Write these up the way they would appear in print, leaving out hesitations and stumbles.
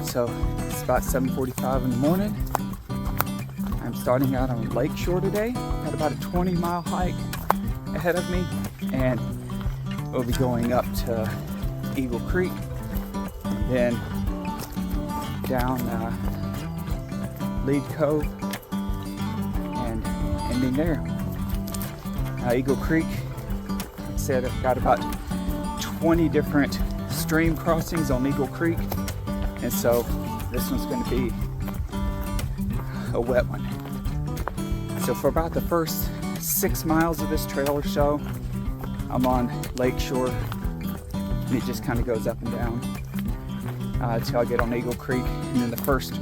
So it's about 7:45 in the morning. I'm starting out on Lakeshore today. Got about a 20-mile hike ahead of me, and we'll be going up to Eagle Creek, and then down Lead Cove, and ending there. Eagle Creek, like I said, I've got about 20 different stream crossings on Eagle Creek, and so this one's going to be a wet one. So for about the first 6 miles of this trail or so, I'm on Lakeshore, and it just kind of goes up and down until I get on Eagle Creek. And then the first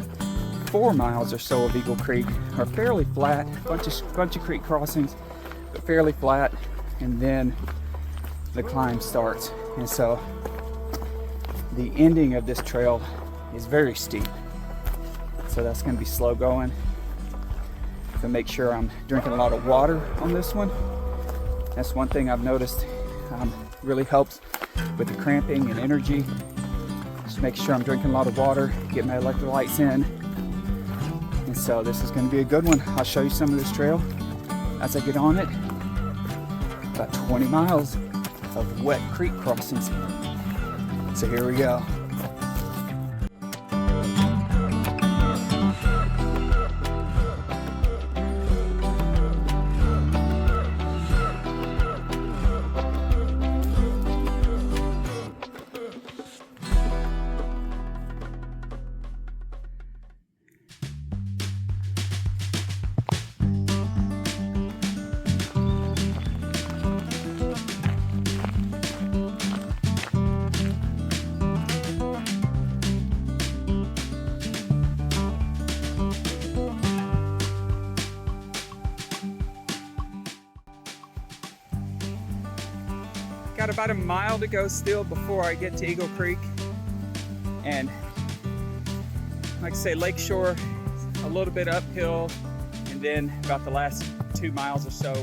4 miles or so of Eagle Creek are fairly flat, bunch of creek crossings, but fairly flat, and then the climb starts. And so the ending of this trail is very steep, so that's going to be slow going. So make sure I'm drinking a lot of water on this one. That's one thing I've noticed really helps with the cramping and energy. Just make sure I'm drinking a lot of water, get my electrolytes in. And so this is going to be a good one. I'll show you some of this trail as I get on it. About 20 miles of wet creek crossings. So here we go. Got about a mile to go still before I get to Eagle Creek, and like I say, Lakeshore a little bit uphill, and then about the last 2 miles or so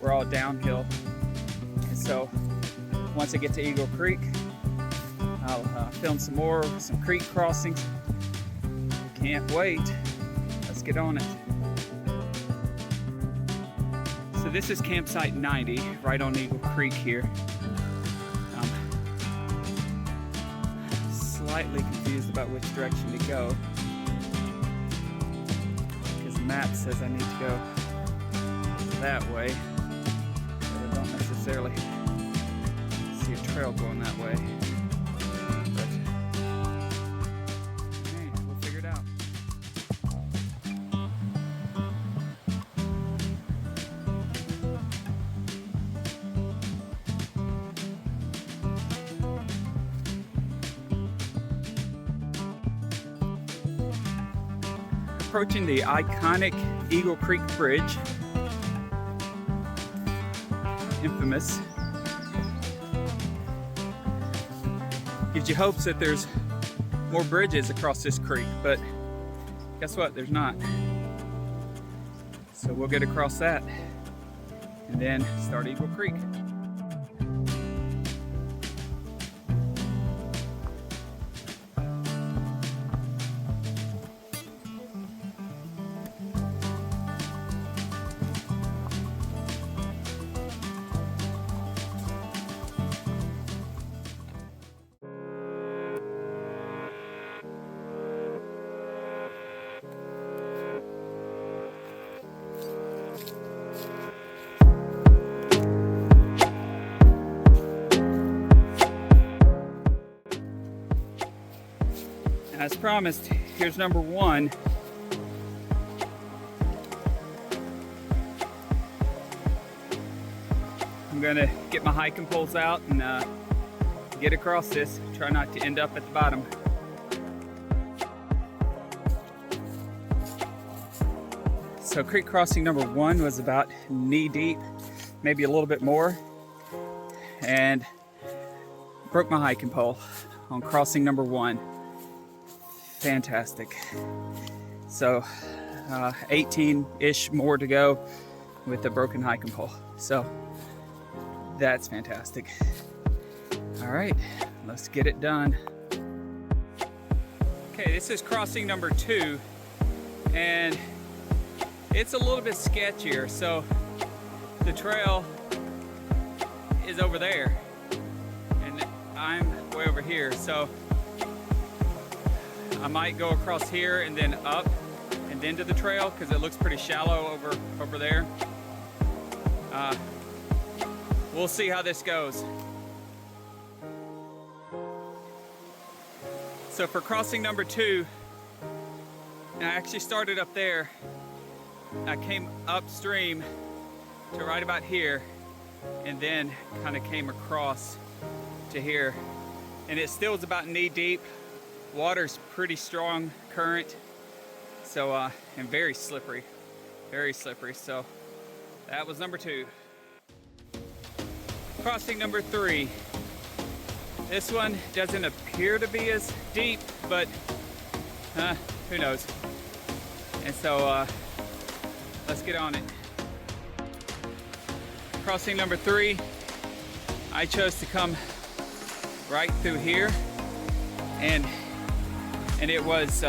we're all downhill. And so once I get to Eagle Creek, I'll film some creek crossings. Can't wait. Let's get on it. So this is campsite 90, right on Eagle Creek here. Slightly confused about which direction to go, because the map says I need to go that way, but I don't necessarily see a trail going that way. But hey, we'll figure it out. Approaching the iconic Eagle Creek Bridge, infamous. Gives you hopes that there's more bridges across this creek, but guess what? There's not. So we'll get across that and then start Eagle Creek. As promised, here's number one. I'm gonna get my hiking poles out and get across this. Try not to end up at the bottom. So creek crossing number one was about knee deep, maybe a little bit more, and broke my hiking pole on crossing number one. Fantastic. So 18-ish more to go with the broken hiking pole. So that's fantastic. All right, let's get it done. Okay, this is crossing number 2, and it's a little bit sketchier. So the trail is over there, and I'm way over here. So I might go across here and then up and then to the trail because it looks pretty shallow over there. We'll see how this goes. So for crossing number 2, and I actually started up there. I came upstream to right about here and then kind of came across to here. And it still is about knee deep. Water's pretty strong current. So, and very slippery. Very slippery. So that was number 2. Crossing number 3. This one doesn't appear to be as deep, but who knows? And so let's get on it. Crossing number 3, I chose to come right through here, and it was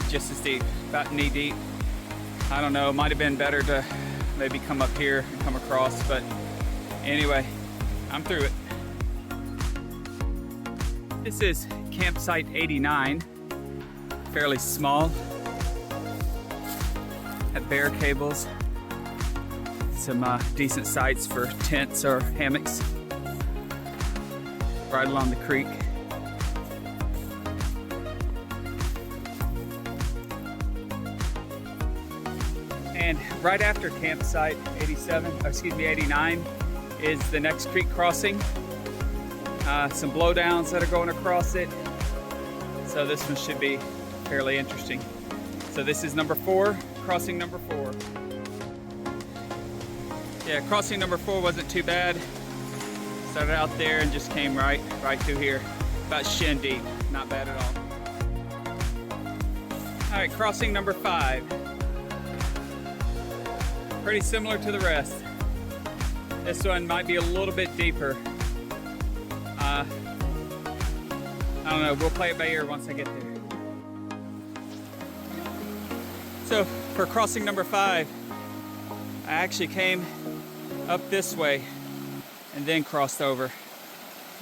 just as deep, about knee deep. I don't know, it might have been better to maybe come up here and come across, but anyway, I'm through it. This is campsite 89, fairly small. Have bear cables, some decent sites for tents or hammocks right along the creek. And right after campsite 89 is the next creek crossing. Some blowdowns that are going across it. So this one should be fairly interesting. So this is number 4, crossing number 4. Yeah, crossing number 4 wasn't too bad. Started out there and just came right through here. About shin deep, not bad at all. All right, crossing number 5. Pretty similar to the rest. This one might be a little bit deeper. I don't know, we'll play it by ear once I get there. So for crossing number 5, I actually came up this way and then crossed over.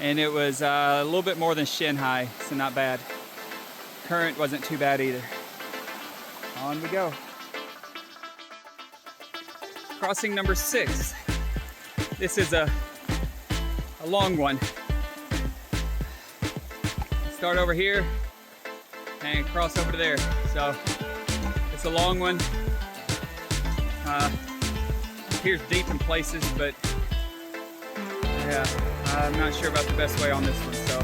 And it was a little bit more than shin high, so not bad. Current wasn't too bad either. On we go. Crossing number 6. This is a long one. Start over here and cross over to there. So it's a long one. Appears deep in places, but yeah, I'm not sure about the best way on this one. So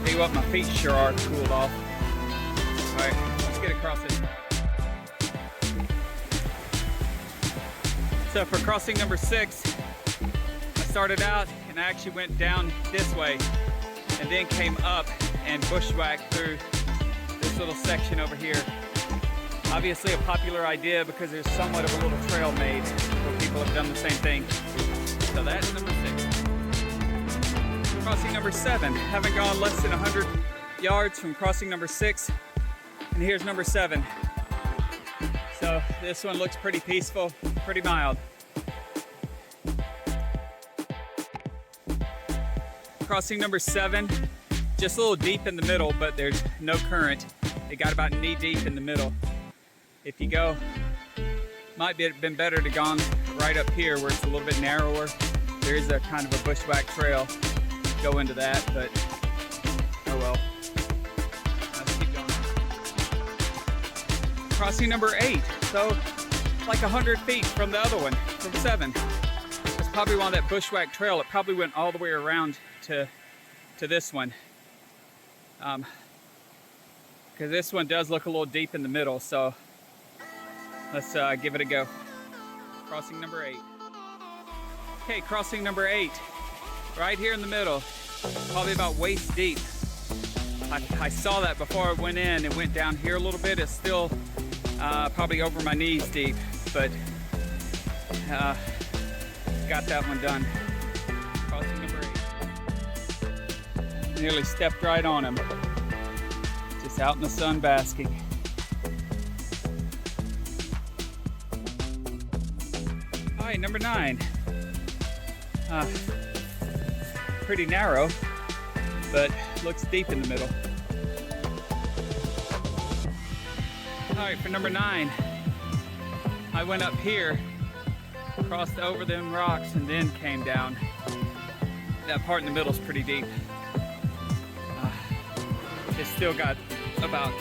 tell you what, my feet sure are cooled off. All right, let's get across it. So for crossing number 6, I started out and I actually went down this way and then came up and bushwhacked through this little section over here. Obviously a popular idea because there's somewhat of a little trail made where people have done the same thing. So that's number 6. Crossing number 7. Haven't gone less than 100 yards from crossing number 6. And here's number 7. So this one looks pretty peaceful, pretty mild. Crossing number 7, just a little deep in the middle, but there's no current. It got about knee deep in the middle. If you go, might be been better to gone right up here where it's a little bit narrower. There is a kind of a bushwhack trail. Go into that, but oh well. Let's keep going. Crossing number 8, so like 100 feet from the other one, from 7. It's probably on that bushwhack trail. It probably went all the way around to this one. Because this one does look a little deep in the middle, so let's give it a go. Crossing number 8. Okay, crossing number 8. Right here in the middle, probably about waist deep. I saw that before I went in. It went down here a little bit. It's still probably over my knees deep, but got that one done. Crossing number 8. Nearly stepped right on him. Just out in the sun basking. All right, number 9. Pretty narrow, but looks deep in the middle. All right, for number 9, I went up here, crossed over them rocks, and then came down. That part in the middle is pretty deep. It's still got about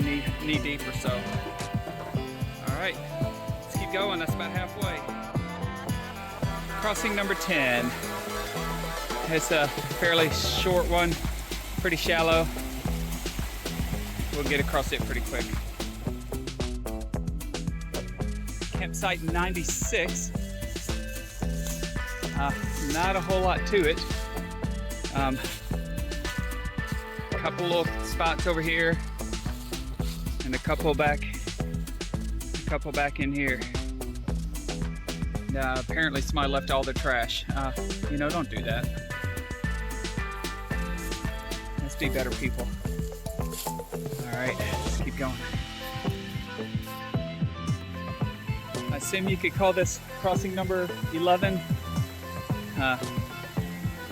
knee deep or so. All right, let's keep going. That's about halfway. Crossing number 10. It's a fairly short one, pretty shallow. We'll get across it pretty quick. Campsite 96. Not a whole lot to it. A couple little spots over here, and a couple back in here. Apparently somebody left all their trash. You know, don't do that. Let's be better people. All right, let's keep going. I assume you could call this crossing number 11.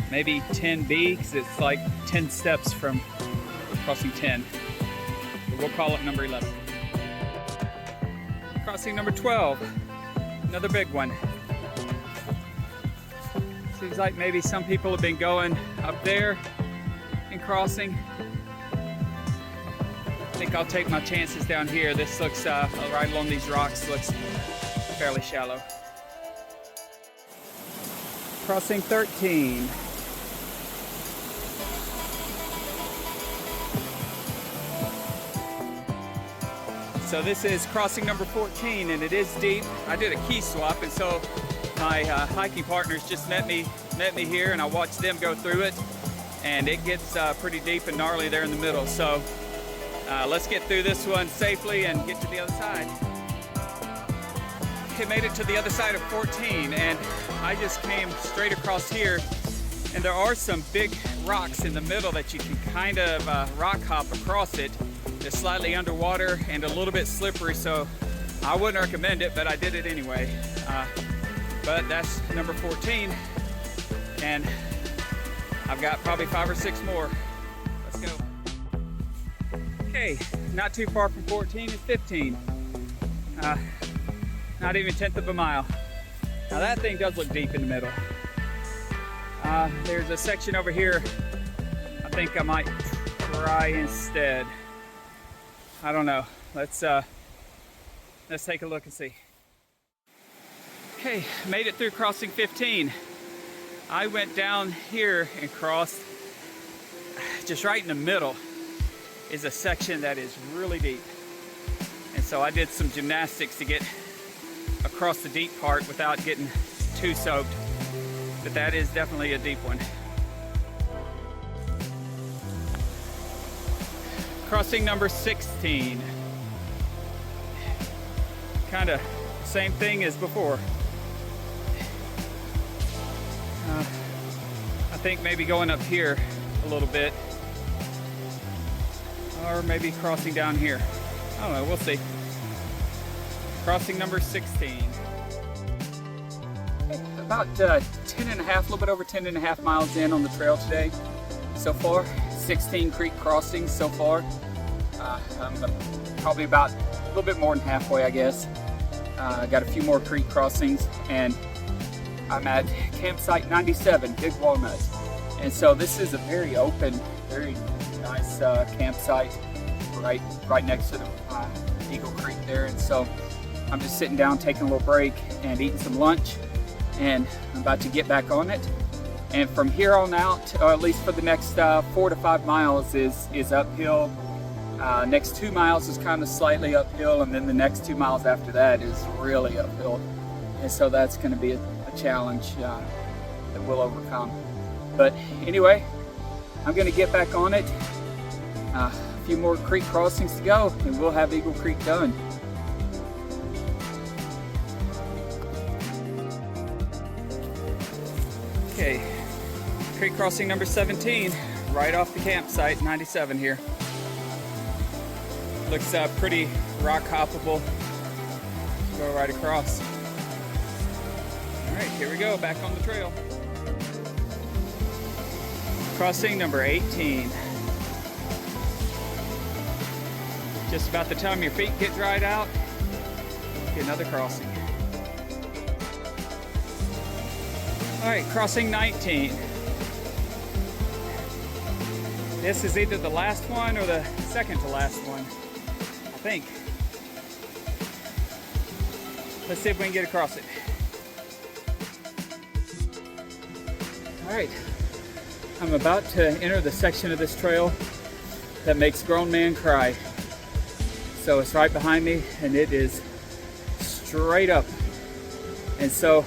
Maybe 10B, because it's like 10 steps from crossing 10. But we'll call it number 11. Crossing number 12. Another big one. Seems like maybe some people have been going up there and crossing. I think I'll take my chances down here. This looks, right along these rocks, looks fairly shallow. Crossing 13. So this is crossing number 14, and it is deep. I did a key swap, and so my hiking partners just met me here, and I watched them go through it, and it gets pretty deep and gnarly there in the middle. So let's get through this one safely and get to the other side. Okay, made it to the other side of 14, and I just came straight across here, and there are some big rocks in the middle that you can kind of rock hop across it. It's slightly underwater and a little bit slippery, so I wouldn't recommend it, but I did it anyway. But that's number 14, and I've got probably 5 or 6 more. Let's go. Okay, not too far from 14 is 15. Not even 1/10 of a mile. Now that thing does look deep in the middle. There's a section over here I think I might try instead. I don't know. Let's take a look and see. Okay, made it through crossing 15. I went down here and crossed. Just right in the middle is a section that is really deep. And so I did some gymnastics to get across the deep part without getting too soaked. But that is definitely a deep one. Crossing number 16. Kind of same thing as before. I think maybe going up here a little bit, or maybe crossing down here. I don't know, we'll see. Crossing number 16. About 10 and a half, a little bit over 10 and a half miles in on the trail today so far. 16 creek crossings so far. I'm probably about a little bit more than halfway, I guess. Got a few more creek crossings, and I'm at campsite 97, Big Walnut. And so this is a very open, very nice campsite right next to the Eagle Creek there. And so I'm just sitting down, taking a little break and eating some lunch, and I'm about to get back on it. And from here on out, or at least for the next 4 to 5 miles is uphill. Next 2 miles is kind of slightly uphill, and then the next 2 miles after that is really uphill. And so that's going to be a challenge that we'll overcome. But anyway, I'm going to get back on it. A few more creek crossings to go, and we'll have Eagle Creek done. Okay, creek crossing number 17, right off the campsite, 97 here. Looks pretty rock hoppable. Go right across. All right, here we go, back on the trail. Crossing number 18. Just about the time your feet get dried out, get another crossing. All right, crossing 19. This is either the last one or the second to last one, I think. Let's see if we can get across it. All right, I'm about to enter the section of this trail that makes grown man cry. So it's right behind me and it is straight up. And so,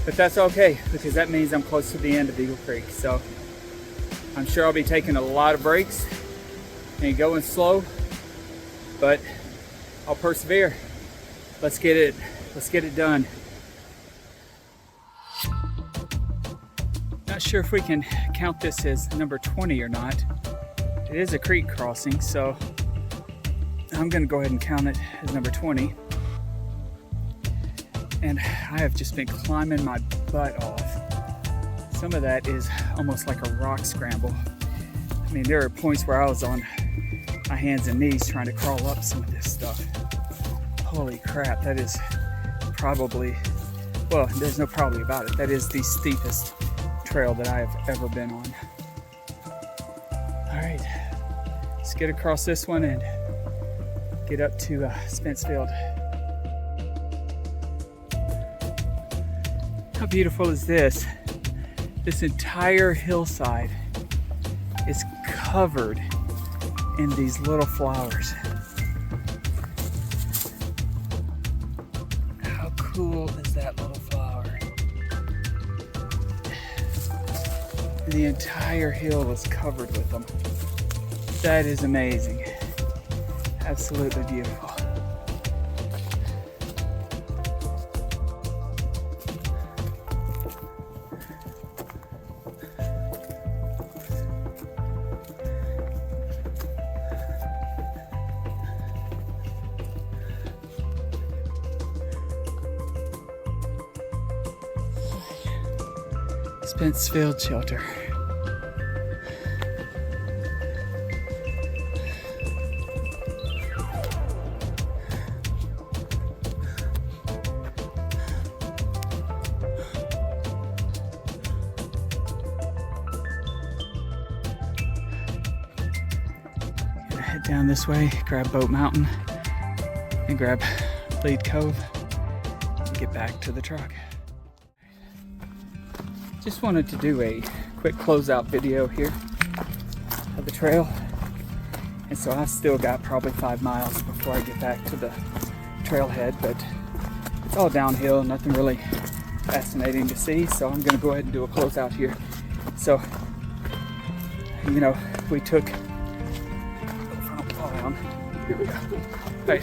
but that's okay because that means I'm close to the end of Eagle Creek. So I'm sure I'll be taking a lot of breaks and going slow, but I'll persevere. Let's get it done. Not sure if we can count this as number 20 or not. It is a creek crossing, so I'm gonna go ahead and count it as number 20. And I have just been climbing my butt off. Some of that is almost like a rock scramble. I mean, there are points where I was on my hands and knees trying to crawl up some of this stuff. Holy crap, that is probably, well, there's no probably about it. That is the steepest trail that I have ever been on. All right, let's get across this one and get up to Spencefield. How beautiful is this? This entire hillside is covered in these little flowers. How cool is that little flower? And the entire hill is covered with them. That is amazing. Absolutely beautiful. Spencefield Shelter. Gonna head down this way, grab Boat Mountain, and grab Lead Cove, and get back to the truck. Just wanted to do a quick closeout video here of the trail. And so I've still got probably 5 miles before I get back to the trailhead, but it's all downhill, nothing really fascinating to see. So I'm gonna go ahead and do a closeout here. So, you know, we took, fall down. Here we go. Right.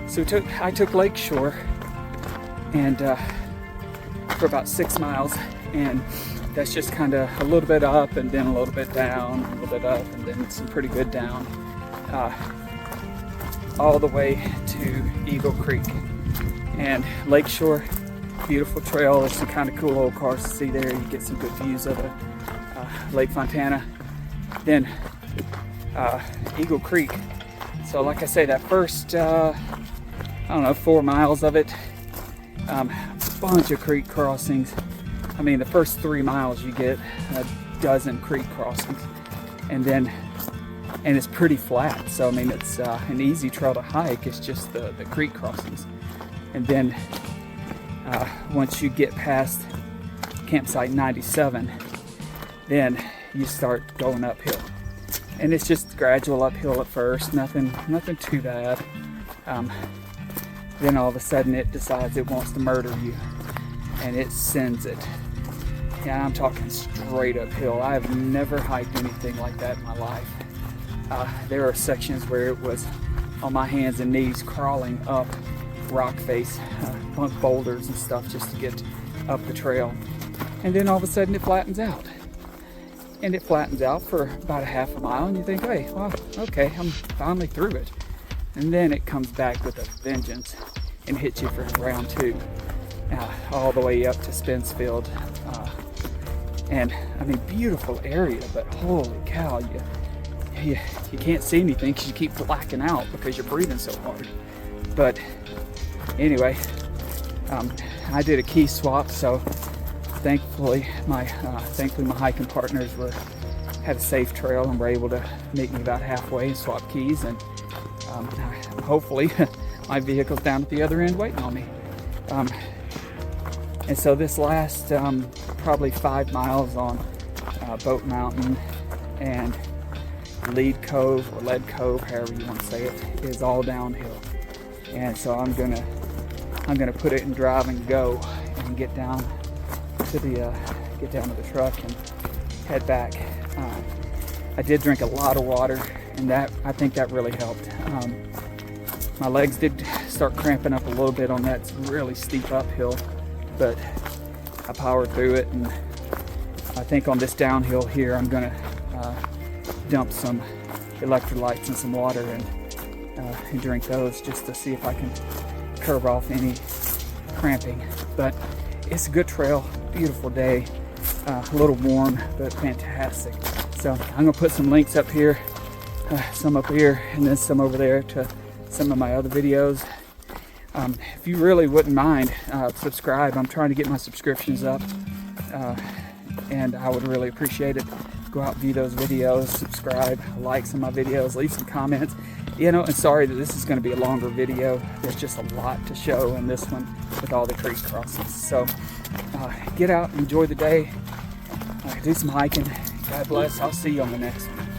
So I took Lakeshore and for about 6 miles, and that's just kind of a little bit up and then a little bit down, a little bit up and then some pretty good down, all the way to Eagle Creek. And Lakeshore, beautiful trail. There's some kind of cool old cars to see there. You get some good views of it. Lake Fontana. Then Eagle Creek. So like I say, that first, I don't know, 4 miles of it, bunch of creek crossings. I mean, the first 3 miles you get a dozen creek crossings, and it's pretty flat. So I mean, it's an easy trail to hike. It's just the creek crossings, and then once you get past campsite 97, then you start going uphill, and it's just gradual uphill at first. Nothing too bad. Then all of a sudden it decides it wants to murder you, and it sends it. Yeah, I'm talking straight uphill. I have never hiked anything like that in my life. There are sections where it was on my hands and knees crawling up rock face, boulders and stuff just to get up the trail. And then all of a sudden it flattens out. and it flattens out for about a half a mile, and you think, hey, well, okay, I'm finally through it. And then it comes back with a vengeance and hits you for round 2, all the way up to Spencefield. And I mean, beautiful area, but holy cow, you can't see anything because you keep blacking out because you're breathing so hard. But anyway, I did a key swap, so thankfully my hiking partners had a safe trail and were able to meet me about halfway and swap keys, and hopefully my vehicle's down at the other end waiting on me. And so this last probably 5 miles on Boat Mountain and Lead Cove, or Lead Cove, however you want to say it, is all downhill. And so I'm gonna put it in drive and go and get down to the truck and head back. I did drink a lot of water, and I think that really helped. My legs did start cramping up a little bit on that really steep uphill, but I powered through it, and I think on this downhill here I'm gonna dump some electrolytes and some water and drink those just to see if I can curb off any cramping. But it's a good trail, beautiful day, a little warm, but fantastic. So I'm gonna put some links up here, some up here, and then some over there to some of my other videos. If you really wouldn't mind, subscribe. I'm trying to get my subscriptions up, and I would really appreciate it. Go out and view those videos, subscribe, like some of my videos, leave some comments. And sorry that this is going to be a longer video. There's just a lot to show in this one with all the creek crossings. So get out, enjoy the day, do some hiking. God bless. I'll see you on the next one.